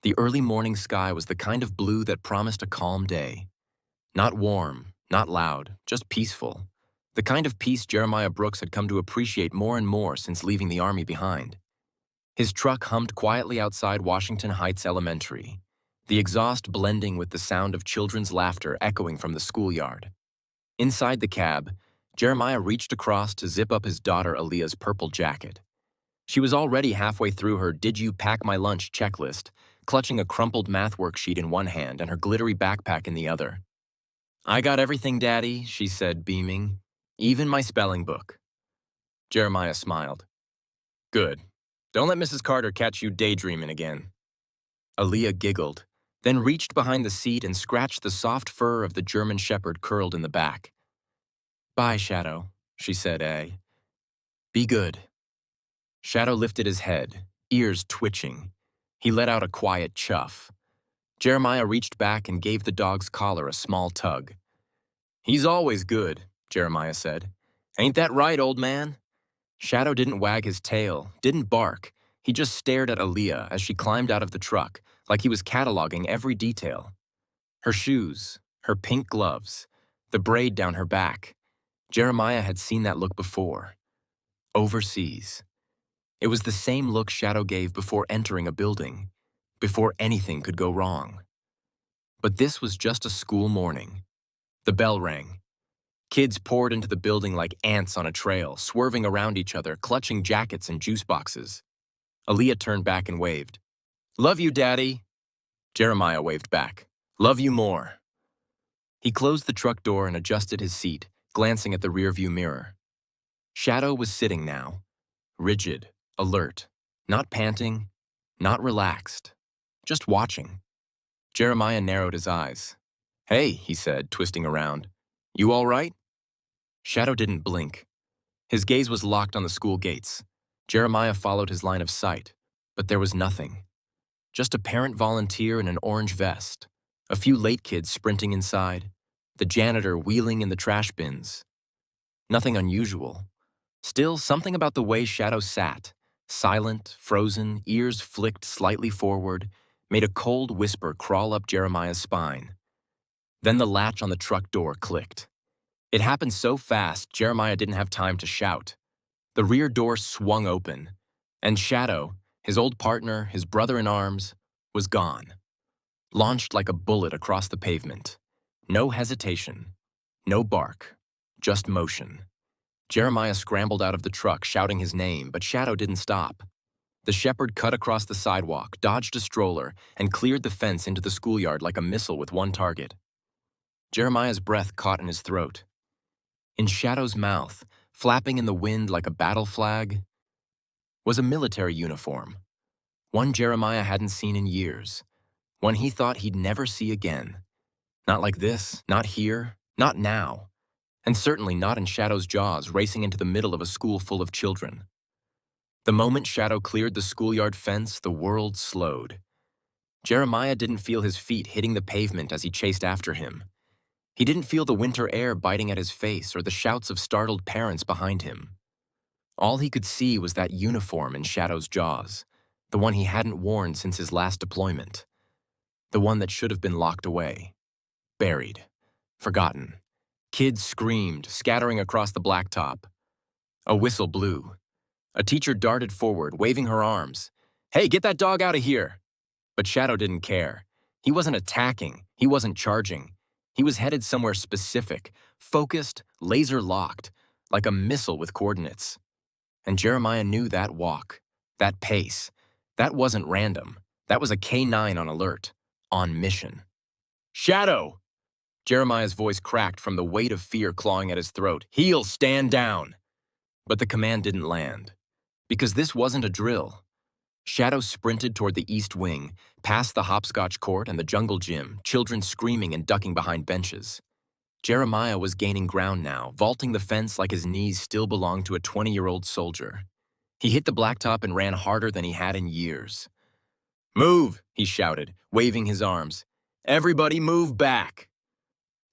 The early morning sky was the kind of blue that promised a calm day. Not warm, not loud, just peaceful. The kind of peace Jeremiah Brooks had come to appreciate more and more since leaving the Army behind. His truck hummed quietly outside Washington Heights Elementary, the exhaust blending with the sound of children's laughter echoing from the schoolyard. Inside the cab, Jeremiah reached across to zip up his daughter Aaliyah's purple jacket. She was already halfway through her "Did you pack my lunch" checklist, clutching a crumpled math worksheet in one hand and her glittery backpack in the other. "I got everything, Daddy," she said, beaming. "Even my spelling book." Jeremiah smiled. "Good. Don't let Mrs. Carter catch you daydreaming again." Aaliyah giggled, then reached behind the seat and scratched the soft fur of the German shepherd curled in the back. "Bye, Shadow," she said, "Be good." Shadow lifted his head, ears twitching. He let out a quiet chuff. Jeremiah reached back and gave the dog's collar a small tug. "He's always good," Jeremiah said. "Ain't that right, old man?" Shadow didn't wag his tail, didn't bark. He just stared at Aaliyah as she climbed out of the truck, like he was cataloging every detail. Her shoes, her pink gloves, the braid down her back. Jeremiah had seen that look before. Overseas. It was the same look Shadow gave before entering a building, before anything could go wrong. But this was just a school morning. The bell rang. Kids poured into the building like ants on a trail, swerving around each other, clutching jackets and juice boxes. Aaliyah turned back and waved. "Love you, Daddy." Jeremiah waved back. "Love you more." He closed the truck door and adjusted his seat, glancing at the rearview mirror. Shadow was sitting now, rigid, alert, not panting, not relaxed, just watching. Jeremiah narrowed his eyes. "Hey," he said, twisting around. "You all right?" Shadow didn't blink. His gaze was locked on the school gates. Jeremiah followed his line of sight, but there was nothing. Just a parent volunteer in an orange vest, a few late kids sprinting inside, the janitor wheeling in the trash bins. Nothing unusual. Still, something about the way Shadow sat, silent, frozen, ears flicked slightly forward, made a cold whisper crawl up Jeremiah's spine. Then the latch on the truck door clicked. It happened so fast, Jeremiah didn't have time to shout. The rear door swung open, and Shadow, his old partner, his brother in arms, was gone. Launched like a bullet across the pavement. No hesitation, no bark, just motion. Jeremiah scrambled out of the truck, shouting his name, but Shadow didn't stop. The shepherd cut across the sidewalk, dodged a stroller, and cleared the fence into the schoolyard like a missile with one target. Jeremiah's breath caught in his throat. In Shadow's mouth, flapping in the wind like a battle flag, was a military uniform. One Jeremiah hadn't seen in years. One he thought he'd never see again. Not like this, not here, not now. And certainly not in Shadow's jaws racing into the middle of a school full of children. The moment Shadow cleared the schoolyard fence, the world slowed. Jeremiah didn't feel his feet hitting the pavement as he chased after him. He didn't feel the winter air biting at his face or the shouts of startled parents behind him. All he could see was that uniform in Shadow's jaws, the one he hadn't worn since his last deployment. The one that should have been locked away. Buried. Forgotten. Kids screamed, scattering across the blacktop. A whistle blew. A teacher darted forward, waving her arms. "Hey, get that dog out of here!" But Shadow didn't care. He wasn't attacking. He wasn't charging. He was headed somewhere specific, focused, laser-locked, like a missile with coordinates. And Jeremiah knew that walk, that pace. That wasn't random. That was a K-9 on alert, on mission. "Shadow!" Jeremiah's voice cracked from the weight of fear clawing at his throat. "Heel, stand down!" But the command didn't land. Because this wasn't a drill. Shadow sprinted toward the east wing, past the hopscotch court and the jungle gym, children screaming and ducking behind benches. Jeremiah was gaining ground now, vaulting the fence like his knees still belonged to a 20-year-old soldier. He hit the blacktop and ran harder than he had in years. "Move!" he shouted, waving his arms. "Everybody move back!"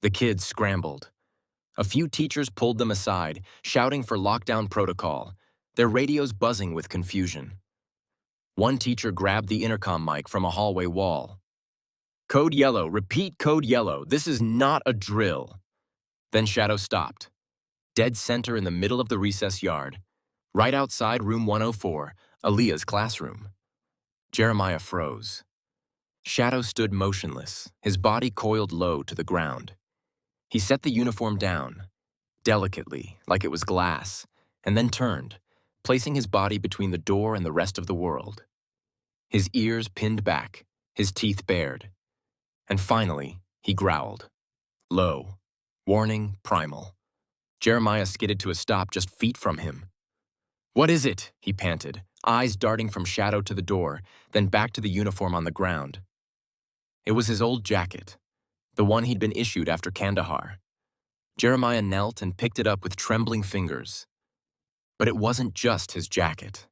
The kids scrambled. A few teachers pulled them aside, shouting for lockdown protocol, their radios buzzing with confusion. One teacher grabbed the intercom mic from a hallway wall. "Code yellow, repeat code yellow, this is not a drill." Then Shadow stopped, dead center in the middle of the recess yard, right outside room 104, Aaliyah's classroom. Jeremiah froze. Shadow stood motionless, his body coiled low to the ground. He set the uniform down, delicately, like it was glass, and then turned, placing his body between the door and the rest of the world. His ears pinned back, his teeth bared. And finally, he growled. Low, warning, primal. Jeremiah skidded to a stop just feet from him. "What is it?" he panted, eyes darting from Shadow to the door, then back to the uniform on the ground. It was his old jacket, the one he'd been issued after Kandahar. Jeremiah knelt and picked it up with trembling fingers. But it wasn't just his jacket.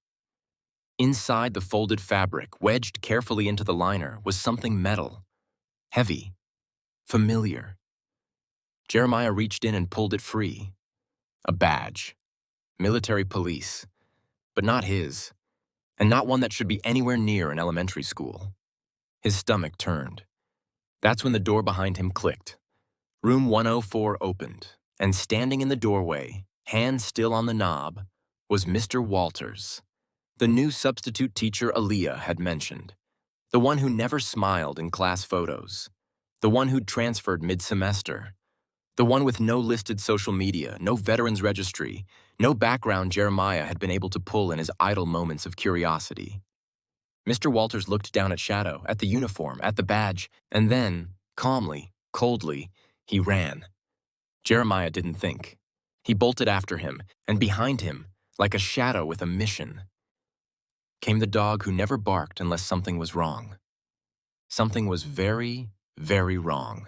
Inside the folded fabric, wedged carefully into the liner, was something metal, heavy, familiar. Jeremiah reached in and pulled it free. A badge. Military police. But not his, and not one that should be anywhere near an elementary school. His stomach turned. That's when the door behind him clicked. Room 104 opened, and standing in the doorway, hand still on the knob, was Mr. Walters, the new substitute teacher Aaliyah had mentioned, the one who never smiled in class photos, the one who'd transferred mid-semester, the one with no listed social media, no veterans registry, no background Jeremiah had been able to pull in his idle moments of curiosity. Mr. Walters looked down at Shadow, at the uniform, at the badge, and then, calmly, coldly, he ran. Jeremiah didn't think. He bolted after him, and behind him, like a shadow with a mission, came the dog who never barked unless something was wrong. Something was very, very wrong.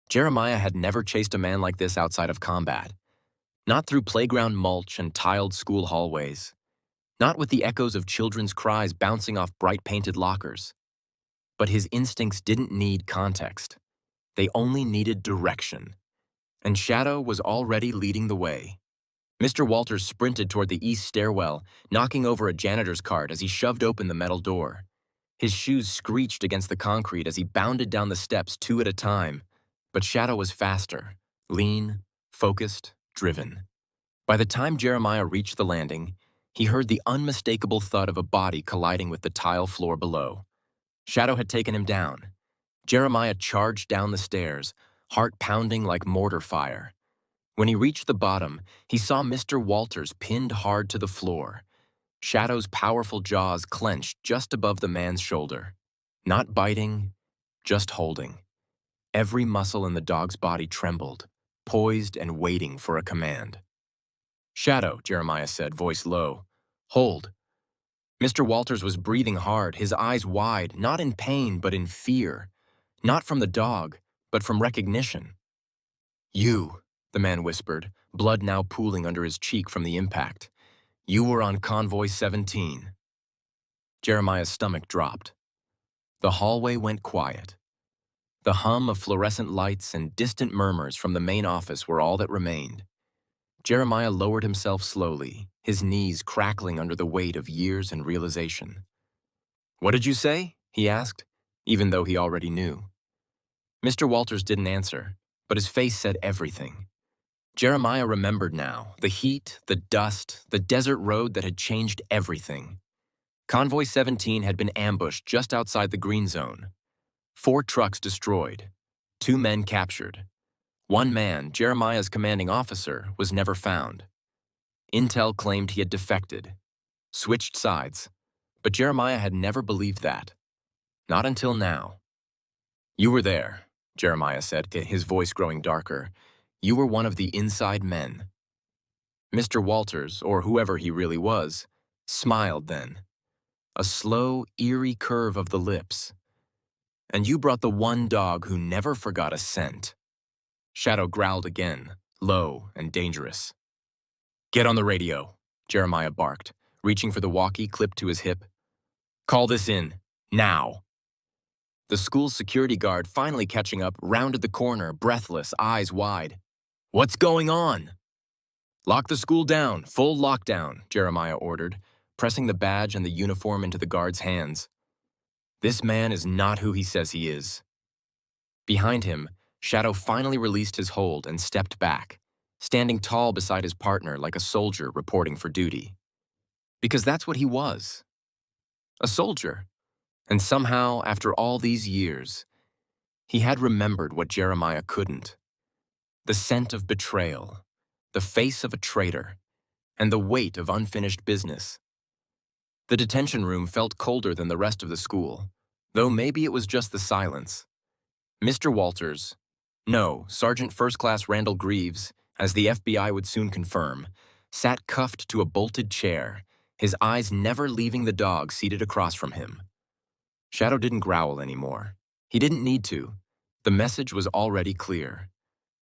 Jeremiah had never chased a man like this outside of combat. Not through playground mulch and tiled school hallways. Not with the echoes of children's cries bouncing off bright painted lockers. But his instincts didn't need context. They only needed direction. And Shadow was already leading the way. Mr. Walters sprinted toward the east stairwell, knocking over a janitor's cart as he shoved open the metal door. His shoes screeched against the concrete as he bounded down the steps 2 at a time. But Shadow was faster, lean, focused, driven. By the time Jeremiah reached the landing, he heard the unmistakable thud of a body colliding with the tile floor below. Shadow had taken him down. Jeremiah charged down the stairs, heart pounding like mortar fire. When he reached the bottom, he saw Mr. Walters pinned hard to the floor. Shadow's powerful jaws clenched just above the man's shoulder. Not biting, just holding. Every muscle in the dog's body trembled, poised and waiting for a command. "Shadow," Jeremiah said, voice low. "Hold." Mr. Walters was breathing hard, his eyes wide, not in pain but in fear. Not from the dog, but from recognition. "You," the man whispered, blood now pooling under his cheek from the impact. "You were on Convoy 17. Jeremiah's stomach dropped. The hallway went quiet. The hum of fluorescent lights and distant murmurs from the main office were all that remained. Jeremiah lowered himself slowly, his knees crackling under the weight of years and realization. "What did you say?" he asked, even though he already knew. Mr. Walters didn't answer, but his face said everything. Jeremiah remembered now, the heat, the dust, the desert road that had changed everything. Convoy 17 had been ambushed just outside the green zone. 4 trucks destroyed, 2 men captured. One man, Jeremiah's commanding officer, was never found. Intel claimed he had defected, switched sides, but Jeremiah had never believed that. Not until now. "You were there," Jeremiah said, his voice growing darker. "You were one of the inside men." Mr. Walters, or whoever he really was, smiled then. A slow, eerie curve of the lips. "And you brought the one dog who never forgot a scent." Shadow growled again, low and dangerous. "Get on the radio," Jeremiah barked, reaching for the walkie clipped to his hip. "Call this in, now." The school's security guard, finally catching up, rounded the corner, breathless, eyes wide. "What's going on?" "Lock the school down, full lockdown," Jeremiah ordered. pressing the badge and the uniform into the guard's hands. This man is not who he says he is. Behind him, Shadow finally released his hold and stepped back, standing tall beside his partner like a soldier reporting for duty. Because that's what he was. A soldier. And somehow, after all these years, he had remembered what Jeremiah couldn't. The scent of betrayal, the face of a traitor, and the weight of unfinished business. The detention room felt colder than the rest of the school, though maybe it was just the silence. Mr. Walters, no, Sergeant First Class Randall Greaves, as the FBI would soon confirm, sat cuffed to a bolted chair, his eyes never leaving the dog seated across from him. Shadow didn't growl anymore. He didn't need to. The message was already clear.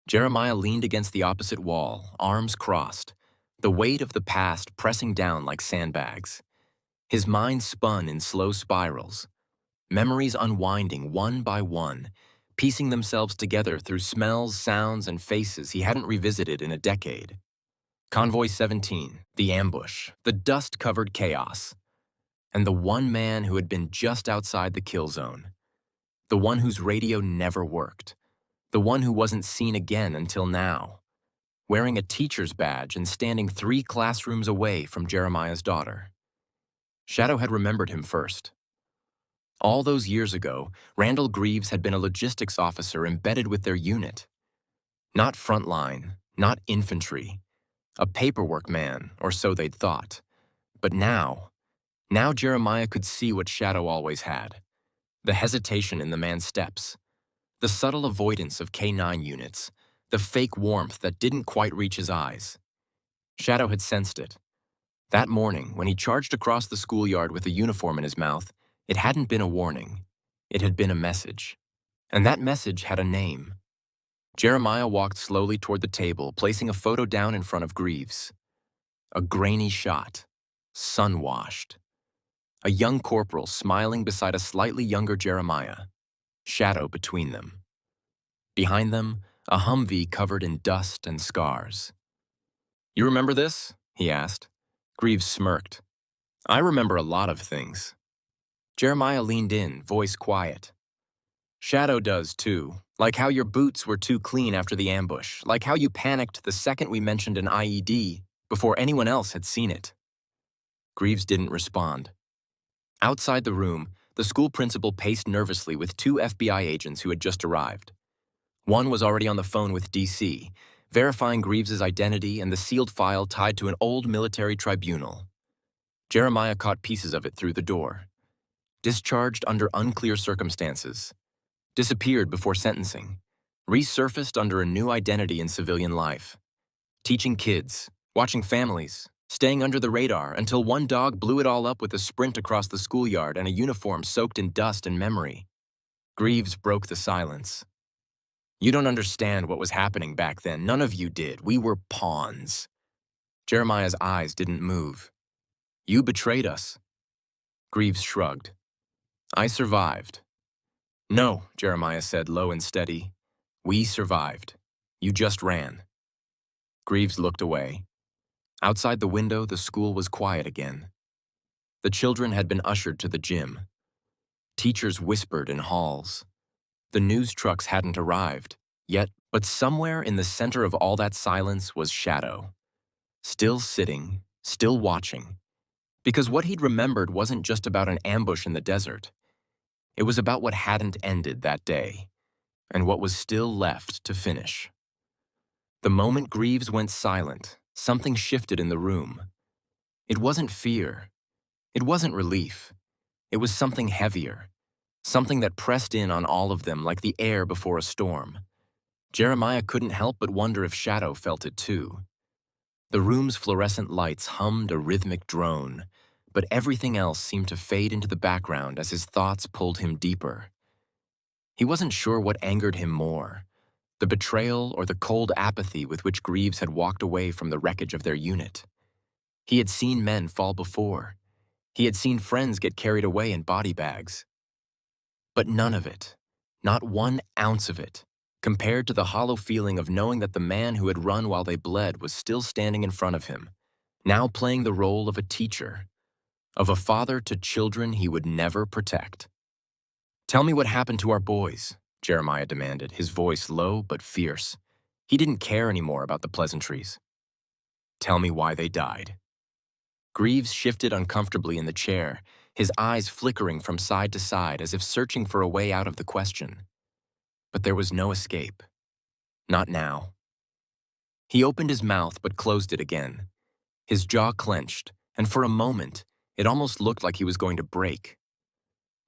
Jeremiah leaned against the opposite wall, arms crossed, the weight of the past pressing down like sandbags. His mind spun in slow spirals, memories unwinding one by one, piecing themselves together through smells, sounds, and faces he hadn't revisited in a decade. Convoy 17, the ambush, the dust-covered chaos, and the one man who had been just outside the kill zone. The one whose radio never worked. The one who wasn't seen again until now, wearing a teacher's badge and standing 3 classrooms away from Jeremiah's daughter. Shadow had remembered him first. All those years ago, Randall Greaves had been a logistics officer embedded with their unit. Not frontline, not infantry, a paperwork man, or so they'd thought. But now Jeremiah could see what Shadow always had. The hesitation in the man's steps, the subtle avoidance of K-9 units, the fake warmth that didn't quite reach his eyes. Shadow had sensed it. That morning, when he charged across the schoolyard with a uniform in his mouth, it hadn't been a warning. It had been a message. And that message had a name. Jeremiah walked slowly toward the table, placing a photo down in front of Greaves. A grainy shot, sun-washed. A young corporal smiling beside a slightly younger Jeremiah, Shadow between them. Behind them, a Humvee covered in dust and scars. "You remember this?" he asked. Greaves smirked. "I remember a lot of things." Jeremiah leaned in, voice quiet. "Shadow does too, like how your boots were too clean after the ambush, like how you panicked the second we mentioned an IED, before anyone else had seen it." Greaves didn't respond. Outside the room, the school principal paced nervously with 2 FBI agents who had just arrived. One was already on the phone with DC, verifying Greaves's identity and the sealed file tied to an old military tribunal. Jeremiah caught pieces of it through the door. Discharged under unclear circumstances. Disappeared before sentencing. Resurfaced under a new identity in civilian life. Teaching kids, watching families, staying under the radar until one dog blew it all up with a sprint across the schoolyard and a uniform soaked in dust and memory. Greaves broke the silence. "You don't understand what was happening back then. None of you did. We were pawns." Jeremiah's eyes didn't move. "You betrayed us." Greaves shrugged. "I survived." "No," Jeremiah said, low and steady. "We survived. You just ran." Greaves looked away. Outside the window, the school was quiet again. The children had been ushered to the gym. Teachers whispered in halls. The news trucks hadn't arrived, yet, but somewhere in the center of all that silence was Shadow. Still sitting, still watching. Because what he'd remembered wasn't just about an ambush in the desert. It was about what hadn't ended that day, and what was still left to finish. The moment Greaves went silent, something shifted in the room. It wasn't fear. It wasn't relief. It was something heavier. Something that pressed in on all of them like the air before a storm. Jeremiah couldn't help but wonder if Shadow felt it too. The room's fluorescent lights hummed a rhythmic drone, but everything else seemed to fade into the background as his thoughts pulled him deeper. He wasn't sure what angered him more, the betrayal or the cold apathy with which Greaves had walked away from the wreckage of their unit. He had seen men fall before. He had seen friends get carried away in body bags. But none of it, not 1 ounce of it, compared to the hollow feeling of knowing that the man who had run while they bled was still standing in front of him, now playing the role of a teacher, of a father to children he would never protect. "Tell me what happened to our boys," Jeremiah demanded, his voice low but fierce. He didn't care anymore about the pleasantries. "Tell me why they died." Greaves shifted uncomfortably in the chair, his eyes flickering from side to side as if searching for a way out of the question. But there was no escape. Not now. He opened his mouth but closed it again. His jaw clenched, and for a moment, it almost looked like he was going to break.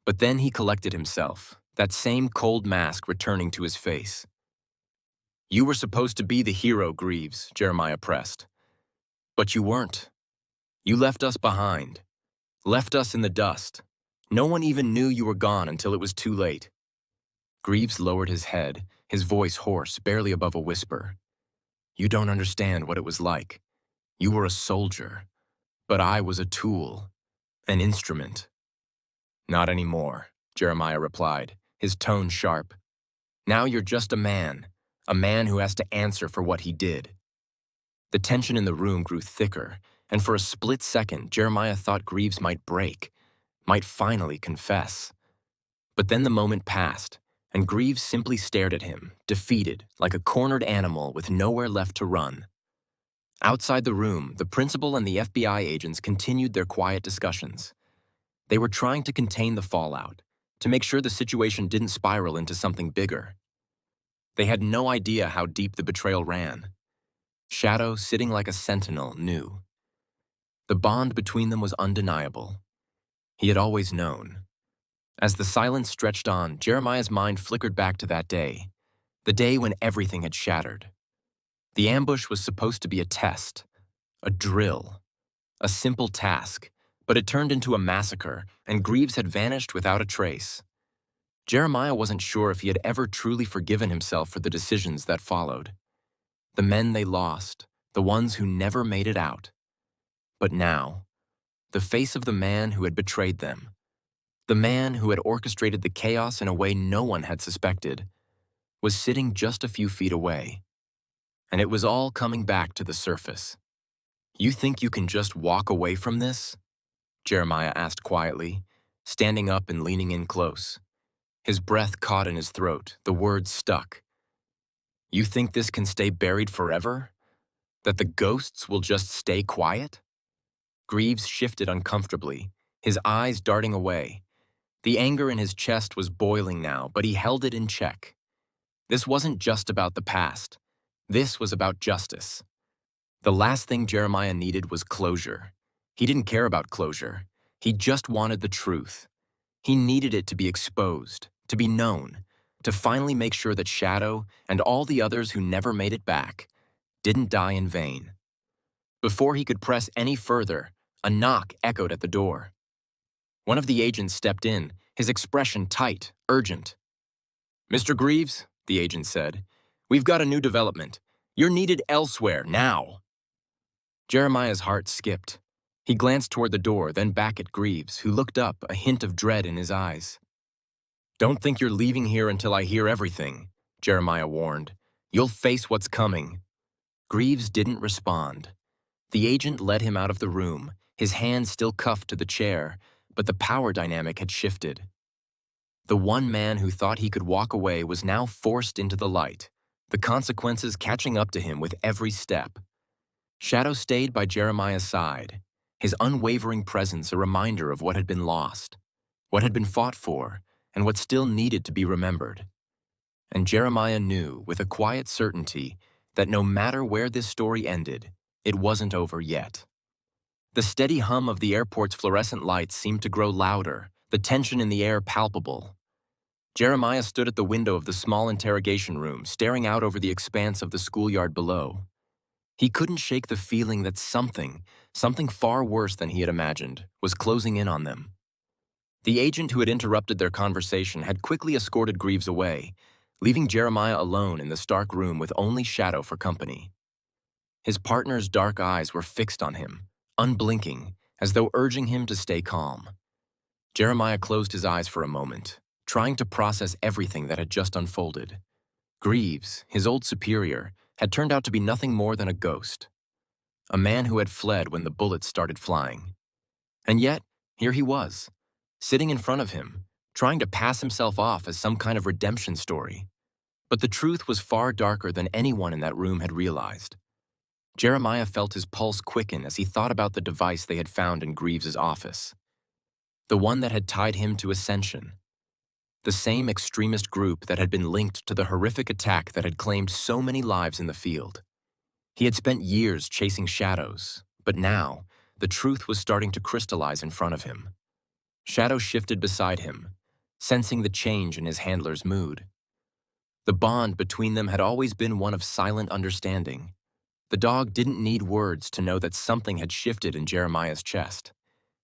But then he collected himself, that same cold mask returning to his face. "You were supposed to be the hero, Greaves," Jeremiah pressed. "But you weren't. You left us behind. Left us in the dust. No one even knew you were gone until it was too late." Greaves lowered his head, his voice hoarse, barely above a whisper. "You don't understand what it was like. You were a soldier, but I was a tool, an instrument." "Not anymore," Jeremiah replied, his tone sharp. "Now you're just a man who has to answer for what he did." The tension in the room grew thicker, and for a split second, Jeremiah thought Greaves might break, might finally confess. But then the moment passed, and Greaves simply stared at him, defeated, like a cornered animal with nowhere left to run. Outside the room, the principal and the FBI agents continued their quiet discussions. They were trying to contain the fallout, to make sure the situation didn't spiral into something bigger. They had no idea how deep the betrayal ran. Shadow, sitting like a sentinel, knew. The bond between them was undeniable. He had always known. As the silence stretched on, Jeremiah's mind flickered back to that day, the day when everything had shattered. The ambush was supposed to be a test, a drill, a simple task, but it turned into a massacre, and Greaves had vanished without a trace. Jeremiah wasn't sure if he had ever truly forgiven himself for the decisions that followed. The men they lost, the ones who never made it out. But now, the face of the man who had betrayed them, the man who had orchestrated the chaos in a way no one had suspected, was sitting just a few feet away. And it was all coming back to the surface. "You think you can just walk away from this?" Jeremiah asked quietly, standing up and leaning in close. His breath caught in his throat, the words stuck. "You think this can stay buried forever? That the ghosts will just stay quiet?" Greaves shifted uncomfortably, his eyes darting away. The anger in his chest was boiling now, but he held it in check. This wasn't just about the past. This was about justice. The last thing Jeremiah needed was closure. He didn't care about closure. He just wanted the truth. He needed it to be exposed, to be known, to finally make sure that Shadow and all the others who never made it back didn't die in vain. Before he could press any further, a knock echoed at the door. One of the agents stepped in, his expression tight, urgent. "Mr. Greaves," the agent said, "we've got a new development. You're needed elsewhere, now." Jeremiah's heart skipped. He glanced toward the door, then back at Greaves, who looked up, a hint of dread in his eyes. "Don't think you're leaving here until I hear everything," Jeremiah warned. "You'll face what's coming." Greaves didn't respond. The agent led him out of the room, his hand still cuffed to the chair, but the power dynamic had shifted. The one man who thought he could walk away was now forced into the light, the consequences catching up to him with every step. Shadow stayed by Jeremiah's side, his unwavering presence a reminder of what had been lost, what had been fought for, and what still needed to be remembered. And Jeremiah knew, with a quiet certainty, that no matter where this story ended, it wasn't over yet. The steady hum of the airport's fluorescent lights seemed to grow louder, the tension in the air palpable. Jeremiah stood at the window of the small interrogation room, staring out over the expanse of the schoolyard below. He couldn't shake the feeling that something far worse than he had imagined, was closing in on them. The agent who had interrupted their conversation had quickly escorted Greaves away, leaving Jeremiah alone in the stark room with only Shadow for company. His partner's dark eyes were fixed on him, unblinking, as though urging him to stay calm. Jeremiah closed his eyes for a moment, trying to process everything that had just unfolded. Greaves, his old superior, had turned out to be nothing more than a ghost. A man who had fled when the bullets started flying. And yet, Here he was, sitting in front of him, trying to pass himself off as some kind of redemption story. But the truth was far darker than anyone in that room had realized. Jeremiah felt his pulse quicken as he thought about the device they had found in Greaves's office. The one that had tied him to Ascension. The same extremist group that had been linked to the horrific attack that had claimed so many lives in the field. He had spent years chasing shadows, but now, the truth was starting to crystallize in front of him. Shadow shifted beside him, sensing the change in his handler's mood. The bond between them had always been one of silent understanding. The dog didn't need words to know that something had shifted in Jeremiah's chest.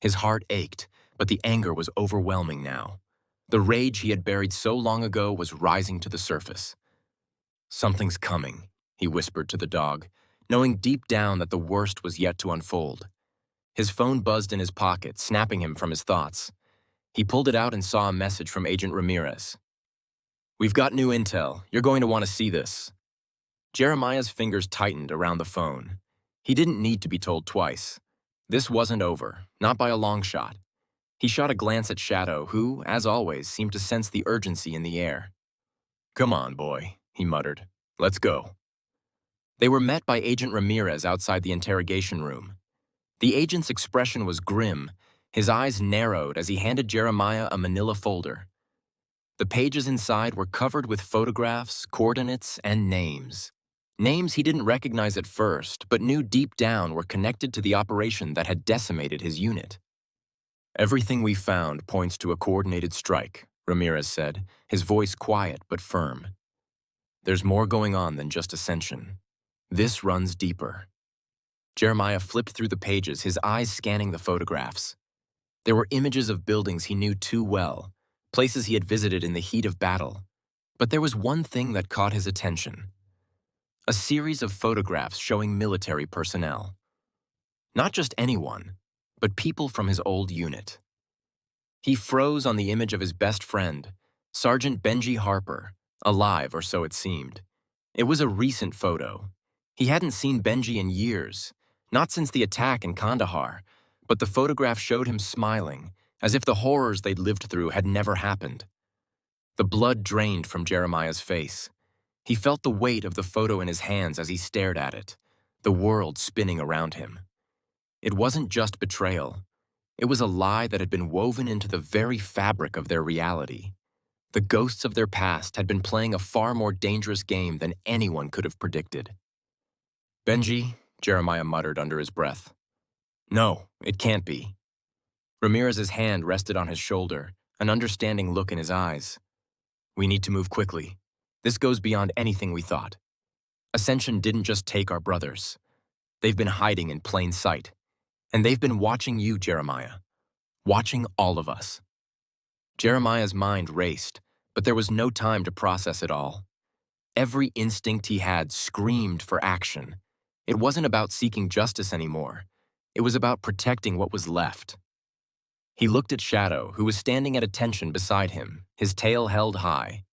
His heart ached, but the anger was overwhelming now. The rage he had buried so long ago was rising to the surface. "Something's coming," he whispered to the dog, knowing deep down that the worst was yet to unfold. His phone buzzed in his pocket, snapping him from his thoughts. He pulled it out and saw a message from Agent Ramirez. "We've got new intel. You're going to want to see this." Jeremiah's fingers tightened around the phone. He didn't need to be told twice. This wasn't over, not by a long shot. He shot a glance at Shadow, who, as always, seemed to sense the urgency in the air. "Come on, boy," he muttered. "Let's go." They were met by Agent Ramirez outside the interrogation room. The agent's expression was grim. His eyes narrowed as he handed Jeremiah a manila folder. The pages inside were covered with photographs, coordinates, and names. Names he didn't recognize at first, but knew deep down were connected to the operation that had decimated his unit. "Everything we found points to a coordinated strike," Ramirez said, his voice quiet but firm. "There's more going on than just Ascension. This runs deeper." Jeremiah flipped through the pages, his eyes scanning the photographs. There were images of buildings he knew too well, places he had visited in the heat of battle. But there was one thing that caught his attention. A series of photographs showing military personnel. Not just anyone, but people from his old unit. He froze on the image of his best friend, Sergeant Benji Harper, alive or so it seemed. It was a recent photo. He hadn't seen Benji in years, not since the attack in Kandahar, but the photograph showed him smiling, as if the horrors they'd lived through had never happened. The blood drained from Jeremiah's face. He felt the weight of the photo in his hands as he stared at it, the world spinning around him. It wasn't just betrayal. It was a lie that had been woven into the very fabric of their reality. The ghosts of their past had been playing a far more dangerous game than anyone could have predicted. "Benji," Jeremiah muttered under his breath. "No, it can't be." Ramirez's hand rested on his shoulder, an understanding look in his eyes. "We need to move quickly. This goes beyond anything we thought. Ascension didn't just take our brothers. They've been hiding in plain sight. And they've been watching you, Jeremiah. Watching all of us." Jeremiah's mind raced, but there was no time to process it all. Every instinct he had screamed for action. It wasn't about seeking justice anymore. It was about protecting what was left. He looked at Shadow, who was standing at attention beside him, his tail held high.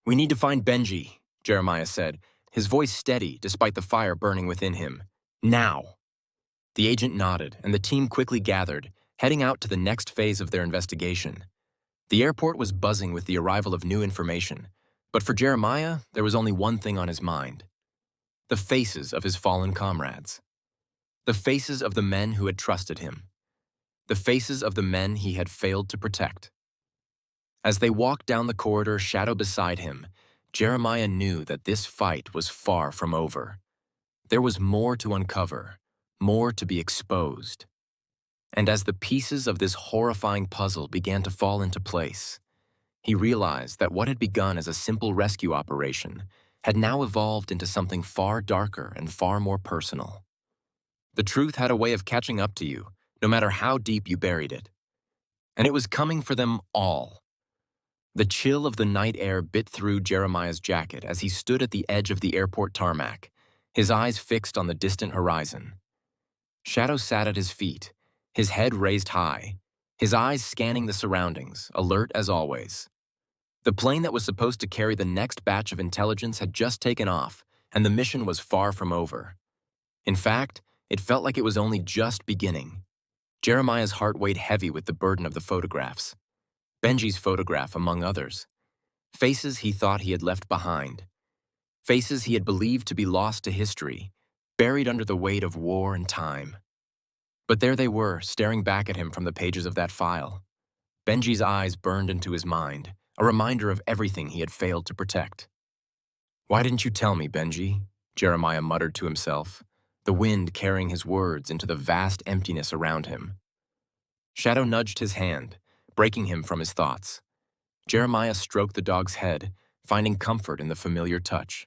"We need to find Benji," Jeremiah said, his voice steady despite the fire burning within him. "Now!" The agent nodded, and the team quickly gathered, heading out to the next phase of their investigation. The airport was buzzing with the arrival of new information, but for Jeremiah, there was only one thing on his mind. The faces of his fallen comrades. The faces of the men who had trusted him. The faces of the men he had failed to protect. As they walked down the corridor, Shadow beside him, Jeremiah knew that this fight was far from over. There was more to uncover, more to be exposed. And as the pieces of this horrifying puzzle began to fall into place, he realized that what had begun as a simple rescue operation had now evolved into something far darker and far more personal. The truth had a way of catching up to you, no matter how deep you buried it. And it was coming for them all. The chill of the night air bit through Jeremiah's jacket as he stood at the edge of the airport tarmac, his eyes fixed on the distant horizon. Shadow sat at his feet, his head raised high, his eyes scanning the surroundings, alert as always. The plane that was supposed to carry the next batch of intelligence had just taken off, and the mission was far from over. In fact, it felt like it was only just beginning. Jeremiah's heart weighed heavy with the burden of the photographs. Benji's photograph, among others. Faces he thought he had left behind. Faces he had believed to be lost to history, buried under the weight of war and time. But there they were, staring back at him from the pages of that file. Benji's eyes burned into his mind, a reminder of everything he had failed to protect. "Why didn't you tell me, Benji?" Jeremiah muttered to himself, the wind carrying his words into the vast emptiness around him. Shadow nudged his hand, breaking him from his thoughts. Jeremiah stroked the dog's head, finding comfort in the familiar touch.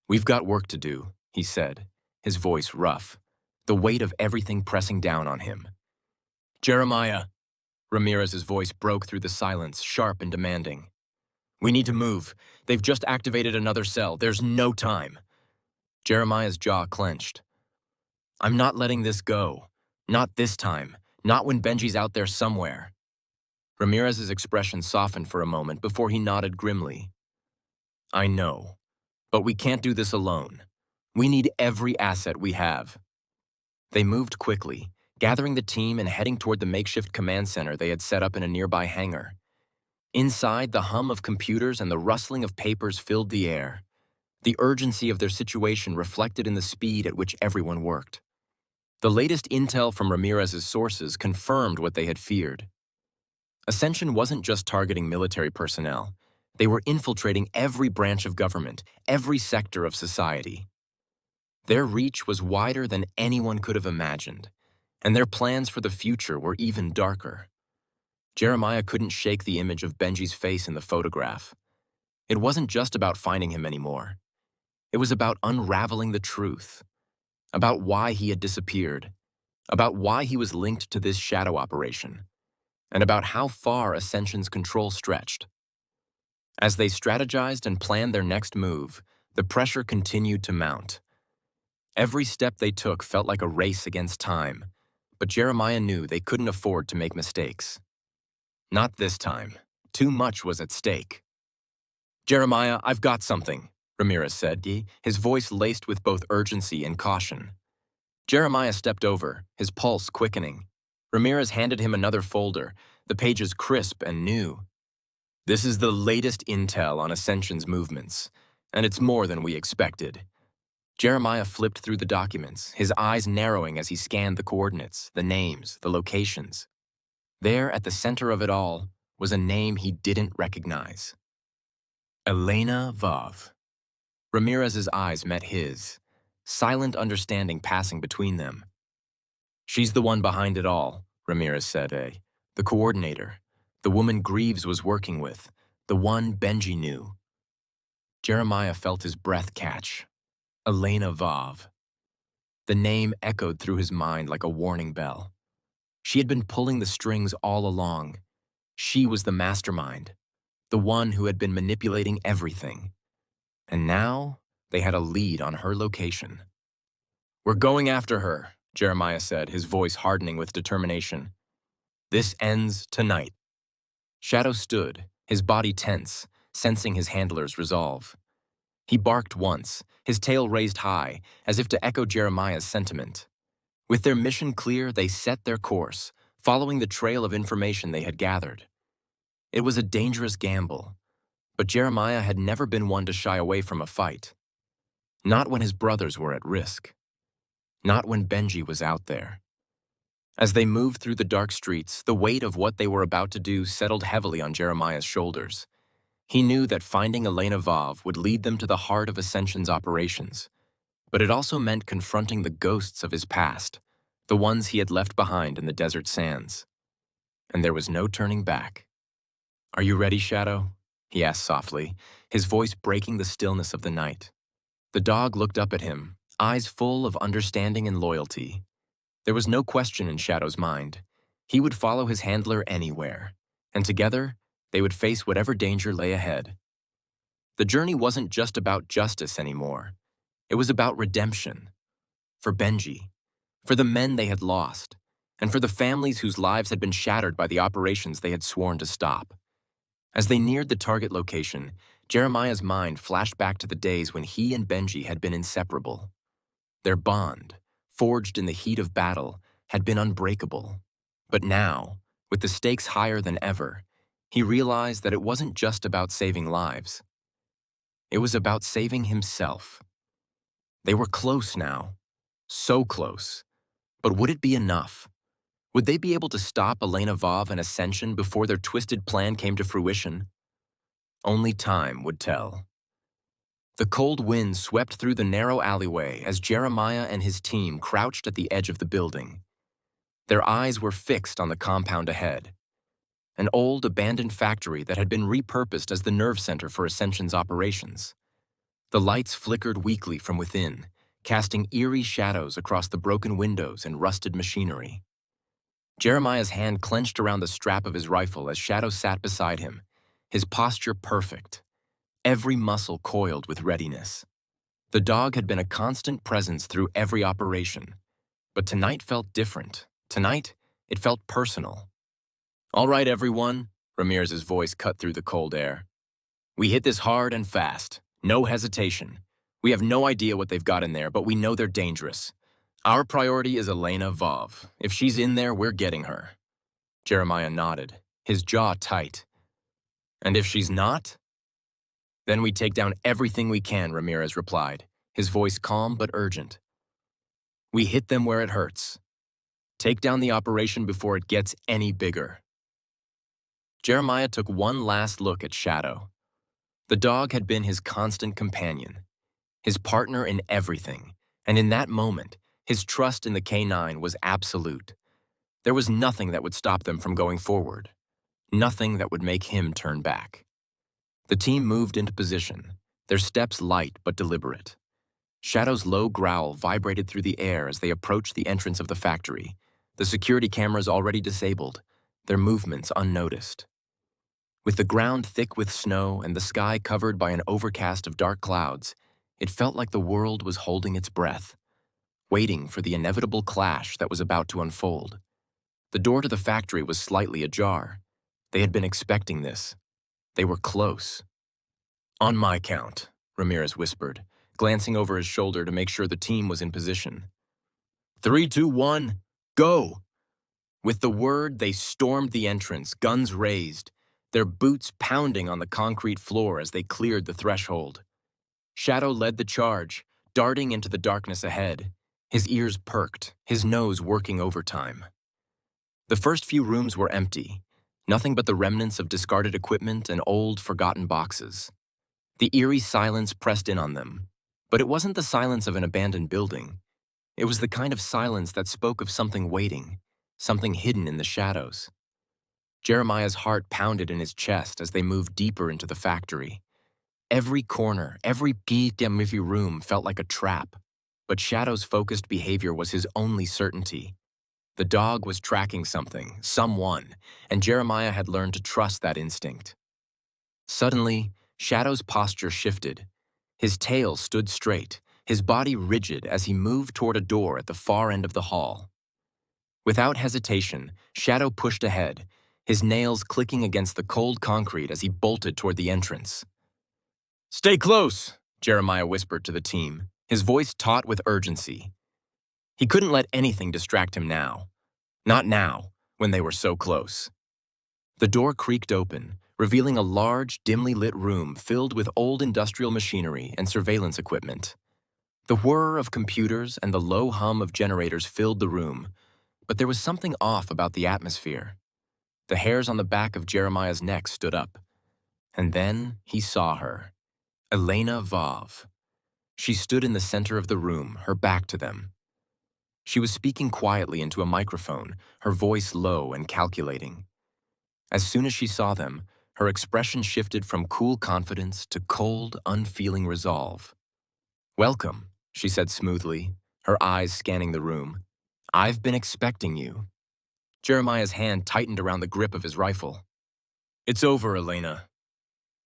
"We've got work to do," he said, his voice rough, the weight of everything pressing down on him. "Jeremiah!" Ramirez's voice broke through the silence, sharp and demanding. "We need to move. They've just activated another cell. There's no time." Jeremiah's jaw clenched. "I'm not letting this go. Not this time. Not when Benji's out there somewhere." Ramirez's expression softened for a moment before he nodded grimly. "I know, but we can't do this alone. We need every asset we have." They moved quickly, gathering the team and heading toward the makeshift command center they had set up in a nearby hangar. Inside, the hum of computers and the rustling of papers filled the air, the urgency of their situation reflected in the speed at which everyone worked. The latest intel from Ramirez's sources confirmed what they had feared. Ascension wasn't just targeting military personnel. They were infiltrating every branch of government, every sector of society. Their reach was wider than anyone could have imagined, and their plans for the future were even darker. Jeremiah couldn't shake the image of Benji's face in the photograph. It wasn't just about finding him anymore. It was about unraveling the truth, about why he had disappeared, about why he was linked to this shadow operation, and about how far Ascension's control stretched. As they strategized and planned their next move, the pressure continued to mount. Every step they took felt like a race against time, but Jeremiah knew they couldn't afford to make mistakes. Not this time. Too much was at stake. "Jeremiah, I've got something," Ramirez said, his voice laced with both urgency and caution. Jeremiah stepped over, his pulse quickening. Ramirez handed him another folder, the pages crisp and new. "This is the latest intel on Ascension's movements, and it's more than we expected." Jeremiah flipped through the documents, his eyes narrowing as he scanned the coordinates, the names, the locations. There, at the center of it all, was a name he didn't recognize. Elena Vav. Ramirez's eyes met his, silent understanding passing between them. "She's the one behind it all," Ramirez said, the coordinator, the woman Greaves was working with, the one Benji knew. Jeremiah felt his breath catch. Elena Vav. The name echoed through his mind like a warning bell. She had been pulling the strings all along. She was the mastermind, the one who had been manipulating everything. And now they had a lead on her location. "We're going after her," Jeremiah said, his voice hardening with determination. "This ends tonight." Shadow stood, his body tense, sensing his handler's resolve. He barked once, his tail raised high, as if to echo Jeremiah's sentiment. With their mission clear, they set their course, following the trail of information they had gathered. It was a dangerous gamble, but Jeremiah had never been one to shy away from a fight. Not when his brothers were at risk. Not when Benji was out there. As they moved through the dark streets, the weight of what they were about to do settled heavily on Jeremiah's shoulders. He knew that finding Elena Vav would lead them to the heart of Ascension's operations, but it also meant confronting the ghosts of his past, the ones he had left behind in the desert sands. And there was no turning back. "Are you ready, Shadow?" he asked softly, his voice breaking the stillness of the night. The dog looked up at him, eyes full of understanding and loyalty. There was no question in Shadow's mind. He would follow his handler anywhere, and together, they would face whatever danger lay ahead. The journey wasn't just about justice anymore. It was about redemption. For Benji, for the men they had lost, and for the families whose lives had been shattered by the operations they had sworn to stop. As they neared the target location, Jeremiah's mind flashed back to the days when he and Benji had been inseparable. Their bond, forged in the heat of battle, had been unbreakable. But now, with the stakes higher than ever, he realized that it wasn't just about saving lives. It was about saving himself. They were close now. So close. But would it be enough? Would they be able to stop Elena Vov and Ascension before their twisted plan came to fruition? Only time would tell. The cold wind swept through the narrow alleyway as Jeremiah and his team crouched at the edge of the building. Their eyes were fixed on the compound ahead, an old, abandoned factory that had been repurposed as the nerve center for Ascension's operations. The lights flickered weakly from within, casting eerie shadows across the broken windows and rusted machinery. Jeremiah's hand clenched around the strap of his rifle as Shadow sat beside him, his posture perfect, every muscle coiled with readiness. The dog had been a constant presence through every operation, but tonight felt different. Tonight, it felt personal. "All right, everyone," Ramirez's voice cut through the cold air. "We hit this hard and fast. No hesitation. We have no idea what they've got in there, but we know they're dangerous. Our priority is Elena Vov. If she's in there, we're getting her." Jeremiah nodded, his jaw tight. "And if she's not?" "Then we take down everything we can," Ramirez replied, his voice calm but urgent. "We hit them where it hurts. Take down the operation before it gets any bigger." Jeremiah took one last look at Shadow. The dog had been his constant companion, his partner in everything, and in that moment, his trust in the K9 was absolute. There was nothing that would stop them from going forward, nothing that would make him turn back. The team moved into position, their steps light but deliberate. Shadow's low growl vibrated through the air as they approached the entrance of the factory, the security cameras already disabled, their movements unnoticed. With the ground thick with snow and the sky covered by an overcast of dark clouds, it felt like the world was holding its breath, waiting for the inevitable clash that was about to unfold. The door to the factory was slightly ajar. They had been expecting this. They were close. "On my count," Ramirez whispered, glancing over his shoulder to make sure the team was in position. 3, 2, 1, go! With the word, they stormed the entrance, guns raised, their boots pounding on the concrete floor as they cleared the threshold. Shadow led the charge, darting into the darkness ahead, his ears perked, his nose working overtime. The first few rooms were empty, nothing but the remnants of discarded equipment and old, forgotten boxes. The eerie silence pressed in on them, but it wasn't the silence of an abandoned building. It was the kind of silence that spoke of something waiting, something hidden in the shadows. Jeremiah's heart pounded in his chest as they moved deeper into the factory. Every corner, every movie room felt like a trap, but Shadow's focused behavior was his only certainty. The dog was tracking something, someone, and Jeremiah had learned to trust that instinct. Suddenly, Shadow's posture shifted. His tail stood straight, his body rigid as he moved toward a door at the far end of the hall. Without hesitation, Shadow pushed ahead, his nails clicking against the cold concrete as he bolted toward the entrance. "Stay close," Jeremiah whispered to the team, his voice taut with urgency. He couldn't let anything distract him now. Not now, when they were so close. The door creaked open, revealing a large, dimly lit room filled with old industrial machinery and surveillance equipment. The whir of computers and the low hum of generators filled the room, but there was something off about the atmosphere. The hairs on the back of Jeremiah's neck stood up. And then he saw her. Elena Vov. She stood in the center of the room, her back to them. She was speaking quietly into a microphone, her voice low and calculating. As soon as she saw them, her expression shifted from cool confidence to cold, unfeeling resolve. "Welcome," she said smoothly, her eyes scanning the room. "I've been expecting you." Jeremiah's hand tightened around the grip of his rifle. "It's over, Elena."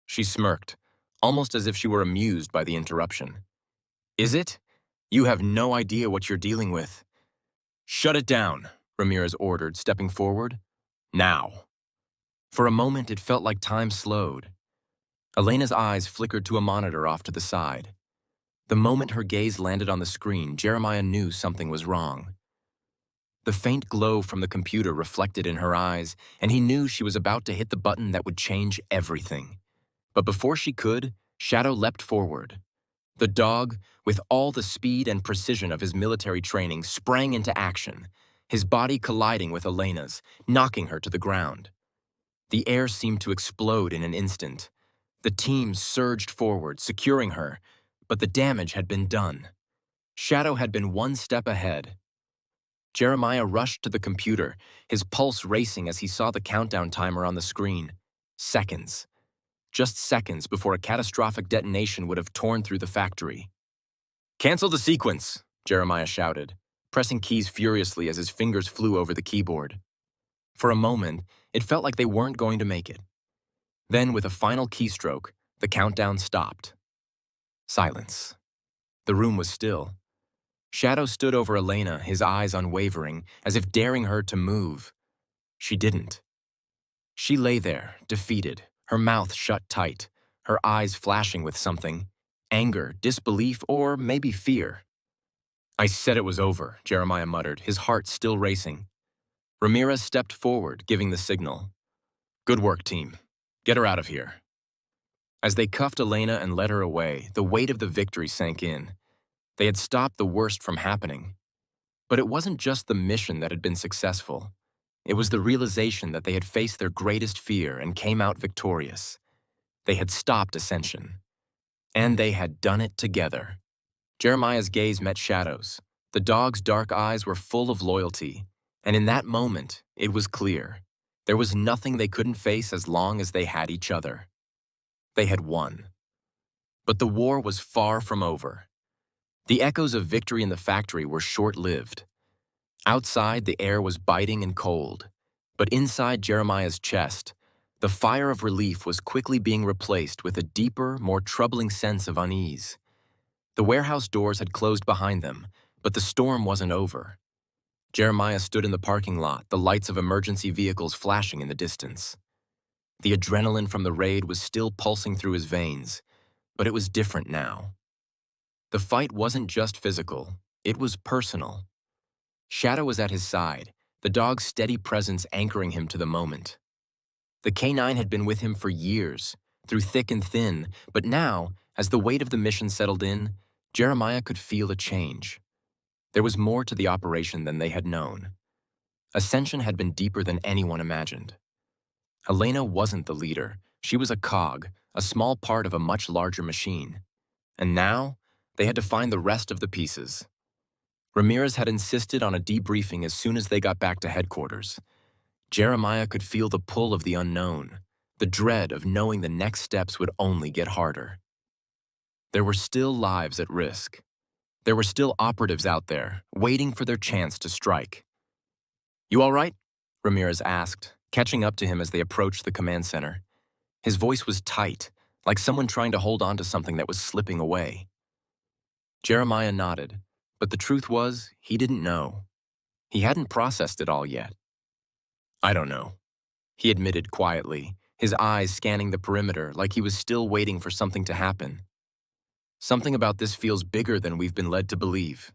She smirked, almost as if she were amused by the interruption. "Is it? You have no idea what you're dealing with." "Shut it down," Ramirez ordered, stepping forward. "Now." For a moment, it felt like time slowed. Elena's eyes flickered to a monitor off to the side. The moment her gaze landed on the screen, Jeremiah knew something was wrong. The faint glow from the computer reflected in her eyes, and he knew she was about to hit the button that would change everything. But before she could, Shadow leapt forward. The dog, with all the speed and precision of his military training, sprang into action, his body colliding with Elena's, knocking her to the ground. The air seemed to explode in an instant. The team surged forward, securing her, but the damage had been done. Shadow had been one step ahead. Jeremiah rushed to the computer, his pulse racing as he saw the countdown timer on the screen. Seconds. Just seconds before a catastrophic detonation would have torn through the factory. "Cancel the sequence," Jeremiah shouted, pressing keys furiously as his fingers flew over the keyboard. For a moment, it felt like they weren't going to make it. Then, with a final keystroke, the countdown stopped. Silence. The room was still. Shadow stood over Elena, his eyes unwavering, as if daring her to move. She didn't. She lay there, defeated, her mouth shut tight, her eyes flashing with something: anger, disbelief, or maybe fear. "I said it was over," Jeremiah muttered, his heart still racing. Ramirez stepped forward, giving the signal. "Good work, team. Get her out of here." As they cuffed Elena and led her away, the weight of the victory sank in. They had stopped the worst from happening. But it wasn't just the mission that had been successful. It was the realization that they had faced their greatest fear and came out victorious. They had stopped Ascension. And they had done it together. Jeremiah's gaze met Shadow's. The dog's dark eyes were full of loyalty, and in that moment, it was clear. There was nothing they couldn't face as long as they had each other. They had won. But the war was far from over. The echoes of victory in the factory were short-lived. Outside, the air was biting and cold, but inside Jeremiah's chest, the fire of relief was quickly being replaced with a deeper, more troubling sense of unease. The warehouse doors had closed behind them, but the storm wasn't over. Jeremiah stood in the parking lot, the lights of emergency vehicles flashing in the distance. The adrenaline from the raid was still pulsing through his veins, but it was different now. The fight wasn't just physical, it was personal. Shadow was at his side, the dog's steady presence anchoring him to the moment. The canine had been with him for years, through thick and thin, but now, as the weight of the mission settled in, Jeremiah could feel a change. There was more to the operation than they had known. Ascension had been deeper than anyone imagined. Elena wasn't the leader. She was a cog, a small part of a much larger machine. And now, they had to find the rest of the pieces. Ramirez had insisted on a debriefing as soon as they got back to headquarters. Jeremiah could feel the pull of the unknown, the dread of knowing the next steps would only get harder. There were still lives at risk. There were still operatives out there, waiting for their chance to strike. "You all right?" Ramirez asked, catching up to him as they approached the command center. His voice was tight, like someone trying to hold on to something that was slipping away. Jeremiah nodded, but the truth was, he didn't know. He hadn't processed it all yet. "I don't know," he admitted quietly, his eyes scanning the perimeter like he was still waiting for something to happen. "Something about this feels bigger than we've been led to believe."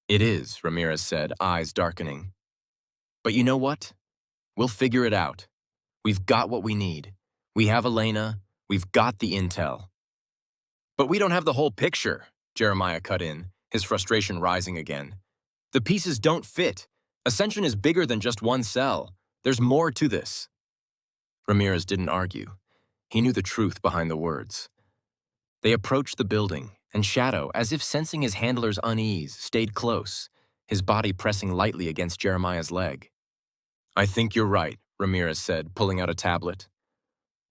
"It is," Ramirez said, eyes darkening. "But you know what? We'll figure it out. We've got what we need. We have Elena. We've got the intel." "But we don't have the whole picture," Jeremiah cut in, his frustration rising again. "The pieces don't fit. Ascension is bigger than just one cell. There's more to this." Ramirez didn't argue. He knew the truth behind the words. They approached the building, and Shadow, as if sensing his handler's unease, stayed close, his body pressing lightly against Jeremiah's leg. "I think you're right," Ramirez said, pulling out a tablet.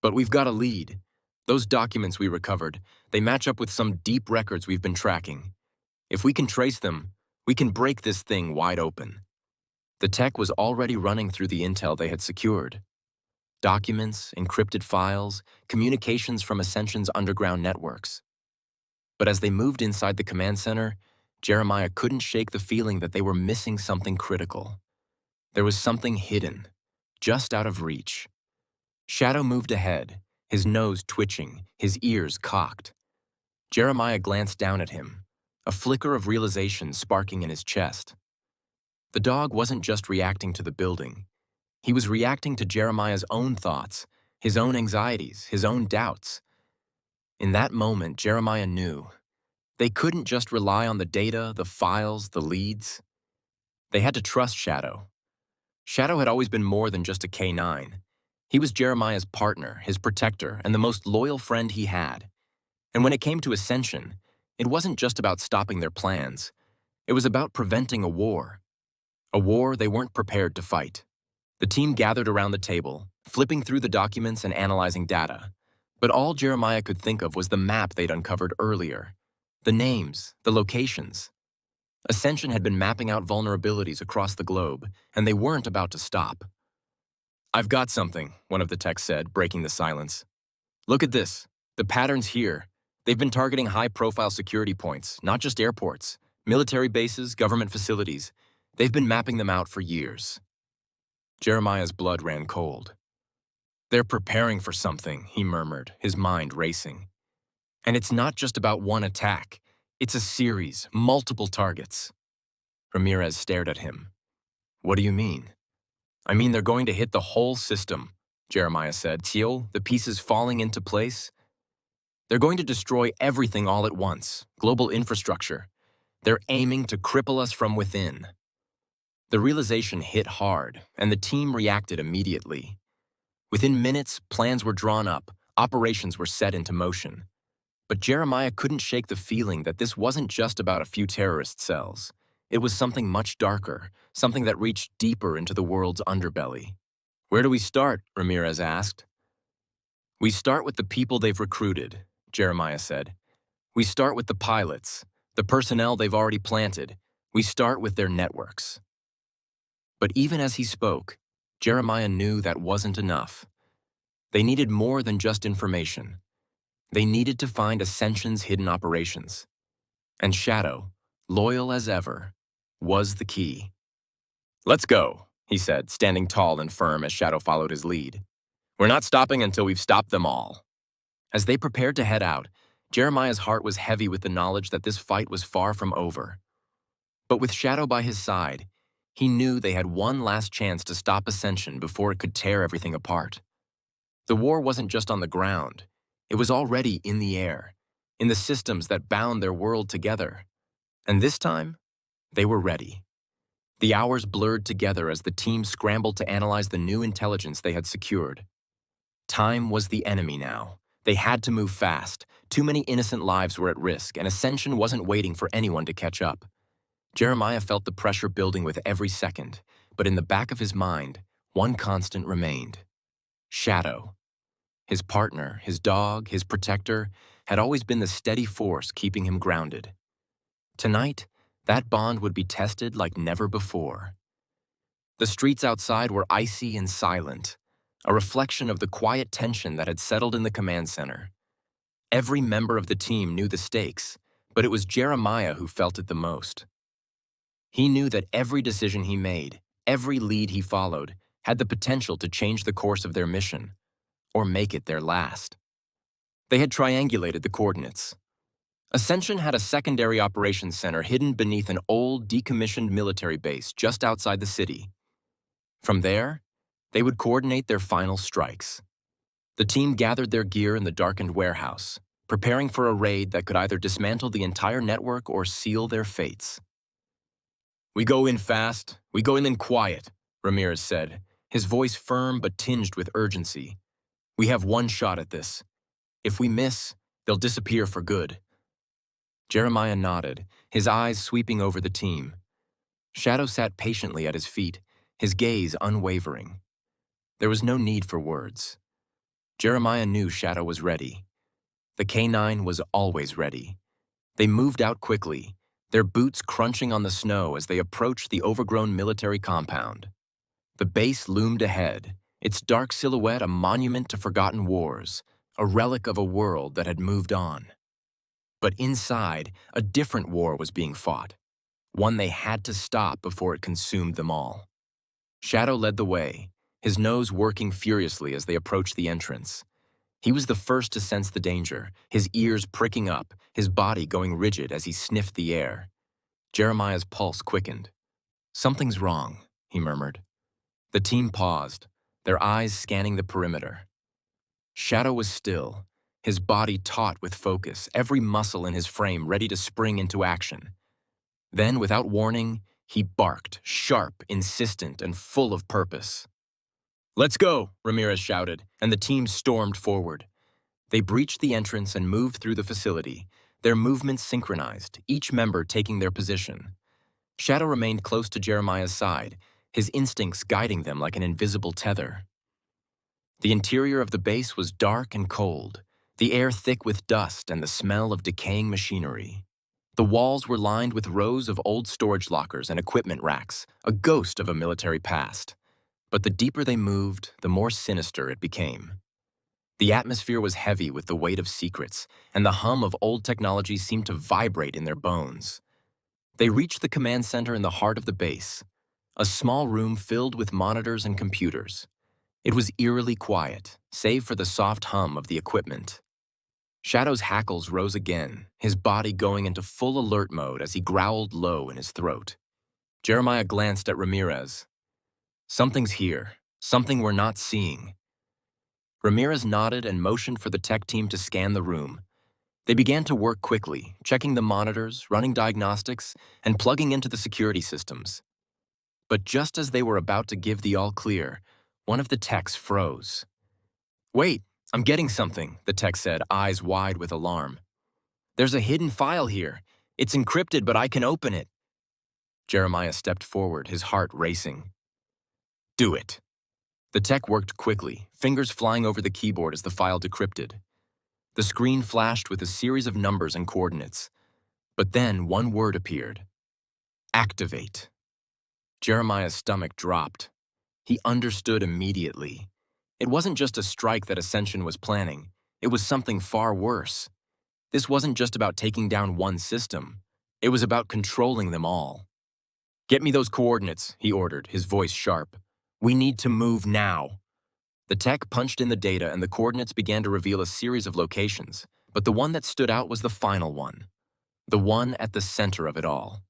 "But we've got a lead. Those documents we recovered, they match up with some deep records we've been tracking. If we can trace them, we can break this thing wide open." The tech was already running through the intel they had secured. Documents, encrypted files, communications from Ascension's underground networks. But as they moved inside the command center, Jeremiah couldn't shake the feeling that they were missing something critical. There was something hidden, just out of reach. Shadow moved ahead, his nose twitching, his ears cocked. Jeremiah glanced down at him, a flicker of realization sparking in his chest. The dog wasn't just reacting to the building. He was reacting to Jeremiah's own thoughts, his own anxieties, his own doubts. In that moment, Jeremiah knew they couldn't just rely on the data, the files, the leads. They had to trust Shadow. Shadow had always been more than just a K9. He was Jeremiah's partner, his protector, and the most loyal friend he had. And when it came to Ascension, it wasn't just about stopping their plans. It was about preventing a war they weren't prepared to fight. The team gathered around the table, flipping through the documents and analyzing data. But all Jeremiah could think of was the map they'd uncovered earlier. The names, the locations. Ascension had been mapping out vulnerabilities across the globe, and they weren't about to stop. "I've got something," one of the techs said, breaking the silence. "Look at this. The pattern's here. They've been targeting high-profile security points, not just airports, military bases, government facilities. They've been mapping them out for years." Jeremiah's blood ran cold. "They're preparing for something," he murmured, his mind racing. "And it's not just about one attack. It's a series, multiple targets." Ramirez stared at him. "What do you mean?" "I mean they're going to hit the whole system," Jeremiah said. "Teal, the pieces falling into place. They're going to destroy everything all at once, global infrastructure. They're aiming to cripple us from within." The realization hit hard, and the team reacted immediately. Within minutes, plans were drawn up, operations were set into motion. But Jeremiah couldn't shake the feeling that this wasn't just about a few terrorist cells. It was something much darker, something that reached deeper into the world's underbelly. "Where do we start?" Ramirez asked. "We start with the people they've recruited," Jeremiah said. "We start with the pilots, the personnel they've already planted. We start with their networks." But even as he spoke, Jeremiah knew that wasn't enough. They needed more than just information. They needed to find Ascension's hidden operations. And Shadow, loyal as ever, was the key. "Let's go," he said, standing tall and firm as Shadow followed his lead. "We're not stopping until we've stopped them all." As they prepared to head out, Jeremiah's heart was heavy with the knowledge that this fight was far from over. But with Shadow by his side, he knew they had one last chance to stop Ascension before it could tear everything apart. The war wasn't just on the ground. It was already in the air, in the systems that bound their world together. And this time, they were ready. The hours blurred together as the team scrambled to analyze the new intelligence they had secured. Time was the enemy now. They had to move fast. Too many innocent lives were at risk, and Ascension wasn't waiting for anyone to catch up. Jeremiah felt the pressure building with every second, but in the back of his mind, one constant remained: Shadow. His partner, his dog, his protector, had always been the steady force keeping him grounded. Tonight, that bond would be tested like never before. The streets outside were icy and silent, a reflection of the quiet tension that had settled in the command center. Every member of the team knew the stakes, but it was Jeremiah who felt it the most. He knew that every decision he made, every lead he followed, had the potential to change the course of their mission, or make it their last. They had triangulated the coordinates. Ascension had a secondary operations center hidden beneath an old, decommissioned military base just outside the city. From there, they would coordinate their final strikes. The team gathered their gear in the darkened warehouse, preparing for a raid that could either dismantle the entire network or seal their fates. "We go in fast, we go in quiet," Ramirez said, his voice firm but tinged with urgency. "We have one shot at this. If we miss, they'll disappear for good." Jeremiah nodded, his eyes sweeping over the team. Shadow sat patiently at his feet, his gaze unwavering. There was no need for words. Jeremiah knew Shadow was ready. The K9 was always ready. They moved out quickly, their boots crunching on the snow as they approached the overgrown military compound. The base loomed ahead, its dark silhouette a monument to forgotten wars, a relic of a world that had moved on. But inside, a different war was being fought, one they had to stop before it consumed them all. Shadow led the way, his nose working furiously as they approached the entrance. He was the first to sense the danger, his ears pricking up, his body going rigid as he sniffed the air. Jeremiah's pulse quickened. Something's wrong, he murmured. The team paused, their eyes scanning the perimeter. Shadow was still, his body taut with focus, every muscle in his frame ready to spring into action. Then, without warning, he barked, sharp, insistent, and full of purpose. "Let's go," Ramirez shouted, and the team stormed forward. They breached the entrance and moved through the facility, their movements synchronized, each member taking their position. Shadow remained close to Jeremiah's side, his instincts guiding them like an invisible tether. The interior of the base was dark and cold, the air thick with dust and the smell of decaying machinery. The walls were lined with rows of old storage lockers and equipment racks, a ghost of a military past. But the deeper they moved, the more sinister it became. The atmosphere was heavy with the weight of secrets, and the hum of old technology seemed to vibrate in their bones. They reached the command center in the heart of the base, a small room filled with monitors and computers. It was eerily quiet, save for the soft hum of the equipment. Shadow's hackles rose again, his body going into full alert mode as he growled low in his throat. Jeremiah glanced at Ramirez. "Something's here, something we're not seeing." Ramirez nodded and motioned for the tech team to scan the room. They began to work quickly, checking the monitors, running diagnostics, and plugging into the security systems. But just as they were about to give the all clear, one of the techs froze. "Wait, I'm getting something," the tech said, eyes wide with alarm. "There's a hidden file here. It's encrypted, but I can open it." Jeremiah stepped forward, his heart racing. "Do it." The tech worked quickly, fingers flying over the keyboard as the file decrypted. The screen flashed with a series of numbers and coordinates. But then one word appeared. "Activate." Jeremiah's stomach dropped. He understood immediately. It wasn't just a strike that Ascension was planning. It was something far worse. This wasn't just about taking down one system. It was about controlling them all. "Get me those coordinates," he ordered, his voice sharp. "We need to move now." The tech punched in the data and the coordinates began to reveal a series of locations, but the one that stood out was the final one. The one at the center of it all.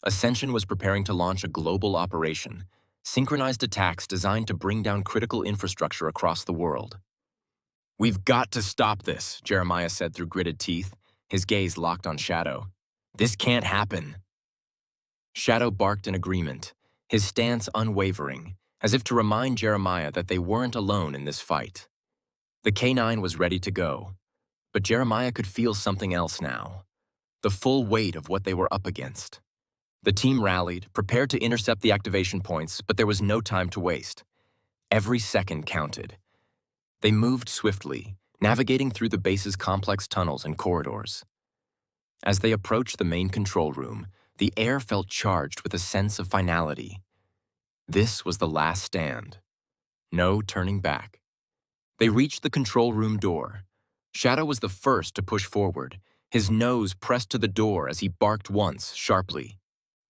Ascension was preparing to launch a global operation, synchronized attacks designed to bring down critical infrastructure across the world. "We've got to stop this," Jeremiah said through gritted teeth, his gaze locked on Shadow. "This can't happen." Shadow barked in agreement, his stance unwavering, as if to remind Jeremiah that they weren't alone in this fight. The K9 was ready to go, but Jeremiah could feel something else now, the full weight of what they were up against. The team rallied, prepared to intercept the activation points, but there was no time to waste. Every second counted. They moved swiftly, navigating through the base's complex tunnels and corridors. As they approached the main control room, the air felt charged with a sense of finality. This was the last stand. No turning back. They reached the control room door. Shadow was the first to push forward, his nose pressed to the door as he barked once, sharply.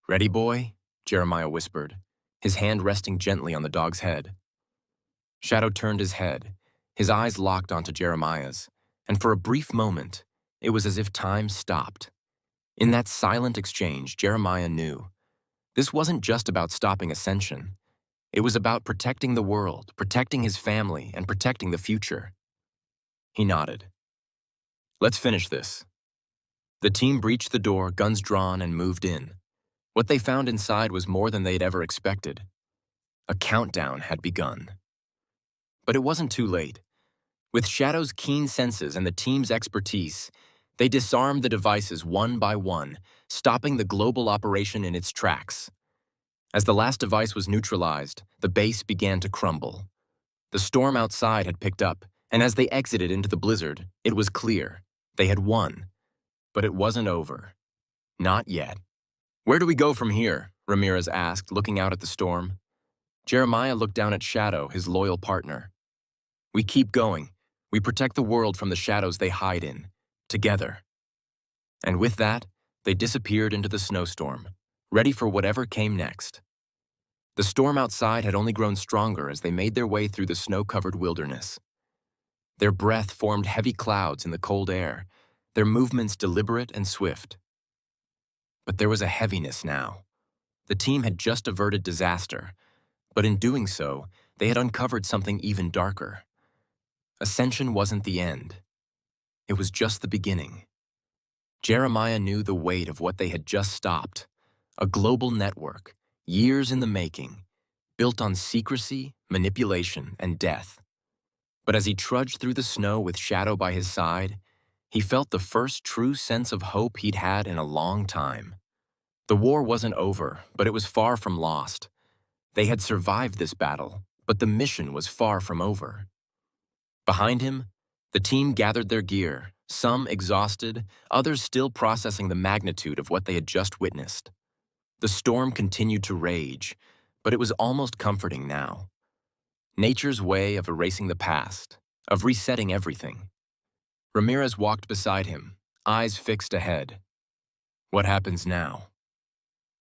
"Ready, boy?" Jeremiah whispered, his hand resting gently on the dog's head. Shadow turned his head, his eyes locked onto Jeremiah's, and for a brief moment, it was as if time stopped. In that silent exchange, Jeremiah knew. This wasn't just about stopping Ascension. It was about protecting the world, protecting his family, and protecting the future. He nodded. "Let's finish this." The team breached the door, guns drawn, and moved in. What they found inside was more than they'd ever expected. A countdown had begun. But it wasn't too late. With Shadow's keen senses and the team's expertise, they disarmed the devices one by one, stopping the global operation in its tracks. As the last device was neutralized, the base began to crumble. The storm outside had picked up, and as they exited into the blizzard, it was clear. They had won. But it wasn't over. Not yet. "Where do we go from here?" Ramirez asked, looking out at the storm. Jeremiah looked down at Shadow, his loyal partner. "We keep going. We protect the world from the shadows they hide in. Together." And with that, they disappeared into the snowstorm, ready for whatever came next. The storm outside had only grown stronger as they made their way through the snow-covered wilderness. Their breath formed heavy clouds in the cold air, their movements deliberate and swift. But there was a heaviness now. The team had just averted disaster, but in doing so, they had uncovered something even darker. Ascension wasn't the end. It was just the beginning. Jeremiah knew the weight of what they had just stopped. A global network, years in the making, built on secrecy, manipulation, and death. But as he trudged through the snow with Shadow by his side, he felt the first true sense of hope he'd had in a long time. The war wasn't over, but it was far from lost. They had survived this battle, but the mission was far from over. Behind him, the team gathered their gear, some exhausted, others still processing the magnitude of what they had just witnessed. The storm continued to rage, but it was almost comforting now. Nature's way of erasing the past, of resetting everything. Ramirez walked beside him, eyes fixed ahead. What happens now?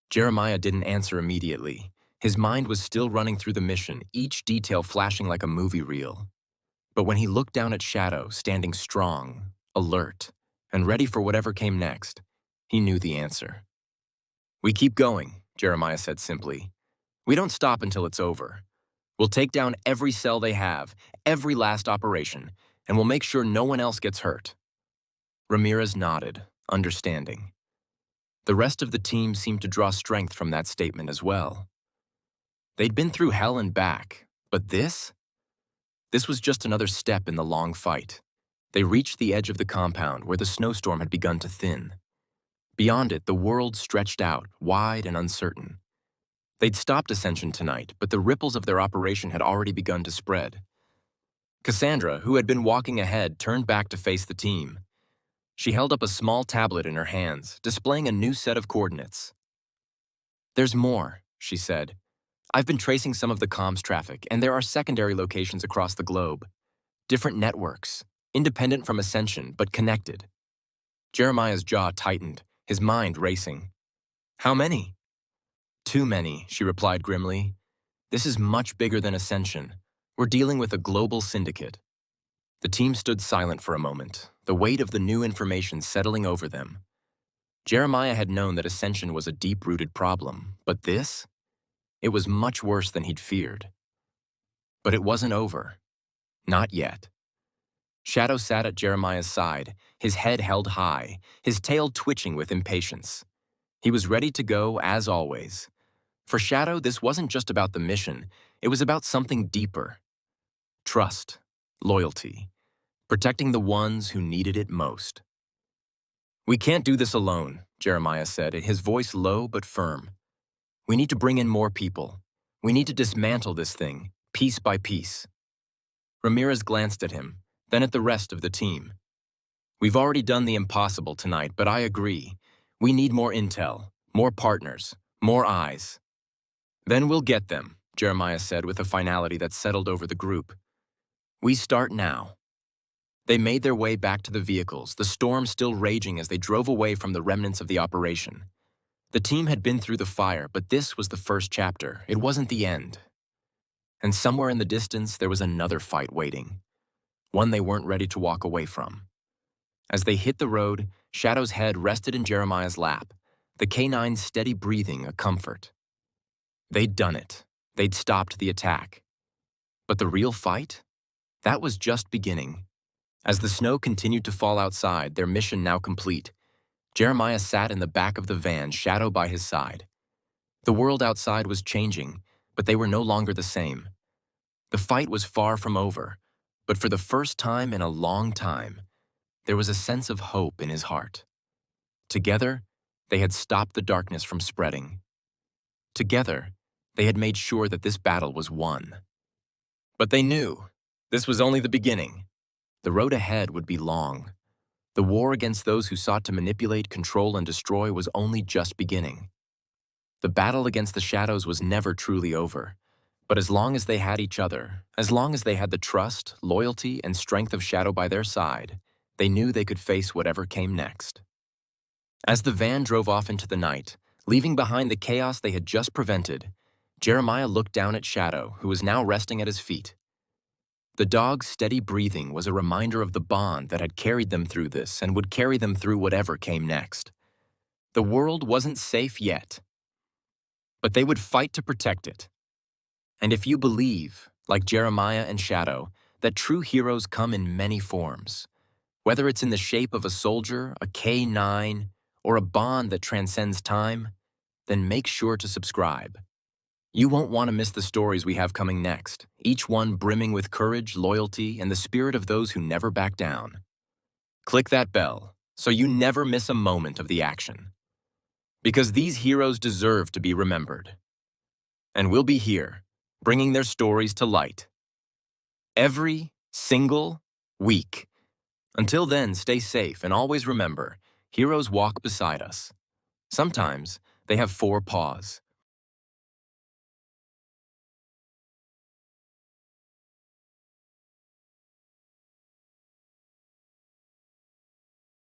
Jeremiah didn't answer immediately. His mind was still running through the mission, each detail flashing like a movie reel. But when he looked down at Shadow, standing strong, alert, and ready for whatever came next, he knew the answer. "We keep going," Jeremiah said simply. "We don't stop until it's over. We'll take down every cell they have, every last operation, and we'll make sure no one else gets hurt." Ramirez nodded, understanding. The rest of the team seemed to draw strength from that statement as well. They'd been through hell and back, but this? This was just another step in the long fight. They reached the edge of the compound where the snowstorm had begun to thin. Beyond it, the world stretched out, wide and uncertain. They'd stopped Ascension tonight, but the ripples of their operation had already begun to spread. Cassandra, who had been walking ahead, turned back to face the team. She held up a small tablet in her hands, displaying a new set of coordinates. "There's more," she said. "I've been tracing some of the comms traffic, and there are secondary locations across the globe. Different networks, independent from Ascension, but connected." Jeremiah's jaw tightened, his mind racing. "How many?" "Too many," she replied grimly. "This is much bigger than Ascension. We're dealing with a global syndicate." The team stood silent for a moment, the weight of the new information settling over them. Jeremiah had known that Ascension was a deep-rooted problem, but this? It was much worse than he'd feared. But it wasn't over. Not yet. Shadow sat at Jeremiah's side, his head held high, his tail twitching with impatience. He was ready to go, as always. For Shadow, this wasn't just about the mission, it was about something deeper. Trust, loyalty, protecting the ones who needed it most. "We can't do this alone," Jeremiah said, his voice low but firm. "We need to bring in more people. We need to dismantle this thing, piece by piece." Ramirez glanced at him, then at the rest of the team. "We've already done the impossible tonight, but I agree. We need more intel, more partners, more eyes." "Then we'll get them," Jeremiah said with a finality that settled over the group. "We start now." They made their way back to the vehicles, the storm still raging as they drove away from the remnants of the operation. The team had been through the fire, but this was the first chapter. It wasn't the end. And somewhere in the distance, there was another fight waiting, one they weren't ready to walk away from. As they hit the road, Shadow's head rested in Jeremiah's lap, the canine's steady breathing a comfort. They'd done it. They'd stopped the attack. But the real fight? That was just beginning. As the snow continued to fall outside, their mission now complete, Jeremiah sat in the back of the van, Shadow by his side. The world outside was changing, but they were no longer the same. The fight was far from over, but for the first time in a long time, there was a sense of hope in his heart. Together, they had stopped the darkness from spreading. Together, they had made sure that this battle was won. But they knew this was only the beginning. The road ahead would be long. The war against those who sought to manipulate, control, and destroy was only just beginning. The battle against the shadows was never truly over. But as long as they had each other, as long as they had the trust, loyalty, and strength of Shadow by their side, they knew they could face whatever came next. As the van drove off into the night, leaving behind the chaos they had just prevented, Jeremiah looked down at Shadow, who was now resting at his feet. The dog's steady breathing was a reminder of the bond that had carried them through this and would carry them through whatever came next. The world wasn't safe yet. but they would fight to protect it. And if you believe, like Jeremiah and Shadow, that true heroes come in many forms, whether it's in the shape of a soldier, a K-9, or a bond that transcends time, then make sure to subscribe. You won't want to miss the stories we have coming next, each one brimming with courage, loyalty, and the spirit of those who never back down. Click that bell so you never miss a moment of the action. Because these heroes deserve to be remembered. And we'll be here, bringing their stories to light. Every single week. Until then, stay safe and always remember, heroes walk beside us. Sometimes they have 4 paws.